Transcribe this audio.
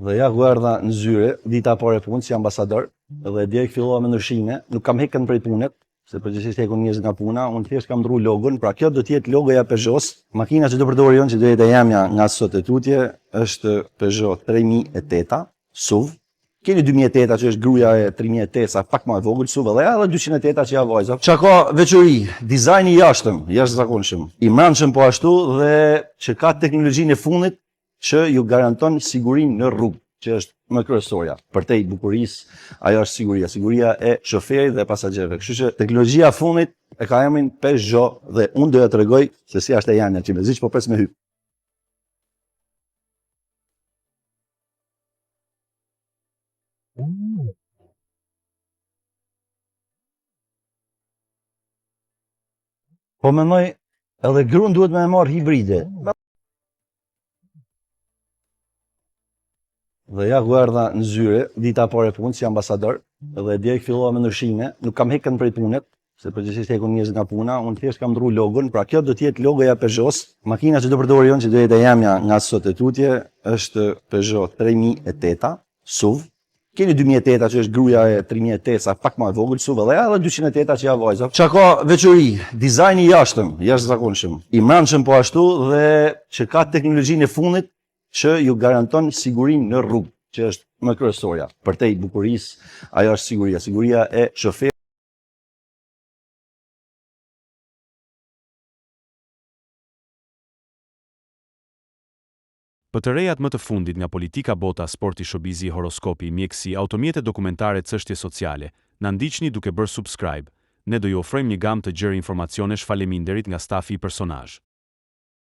Dhe ja ku erdha në zyre, dita pare punë si ambasador, dhe direkt fillova me ndryshime, nuk kam hekën prej punët, se përgjithsisht hekun njerëz nga puna, unë thjesht kam ndrru logon, pra kjo do t'jetë logoja Peugeot. Makina që do përdori unë, që do jetë e jemja nga sot e tutje, është Peugeot 3008 SUV. Keni 2008 që është gruaja e 3008 sa pak më e vogël SUV dhe edhe 208 që ja vajza. Çka ka veçori, dizajni i jashtëzakonshëm, i mbrëmshëm po ashtu dhe që ka teknologjinë e fundit që ju garanton sigurinë në rrugë, që është më kryesorja. Përtej bukurisë, ajo është siguria e shoferit dhe pasagerëve. Kështu që teknologjia e fundit e ka emrin Peugeot dhe unë do ja tregoj se si është e janja që meziç po pres me hyp. Po mendoj edhe gruan duhet me marr hibride. Dhe ja ku erdha në zyre, dita pare punë si ambasador, dhe direkt fillova me ndryshime, nuk kam hekën prej punët, se përgjithsisht hekun njerëz nga puna, unë thjesht kam ndrru logon, pra kjo do t'jetë logoja Peugeot. Makina që do përdori unë, që do jetë e jemja nga sot e tutje, është Peugeot 3008 SUV. Keni 2008 që është gruaja e 3008 sa pak më e vogël SUV dhe edhe 208 që ja vajza. Çka ka veçori, dizajni i jashtëzakonshëm, i mbrëmshëm po ashtu dhe që ka teknologjinë e fundit që ju garanton sigurinë në rrugë, që është më kryesorja. Përtej bukurisë, ajo është siguria e shoferit. Për të rejat më të fundit nga politika, bota, sporti, shobizi, horoskopi, mjekësi, automjete dokumentare, çështje sociale, na ndiqni duke bërë subscribe. Ne do ju ofrojmë një gamë të gjerë informacionesh. Faleminderit nga stafi i personazh.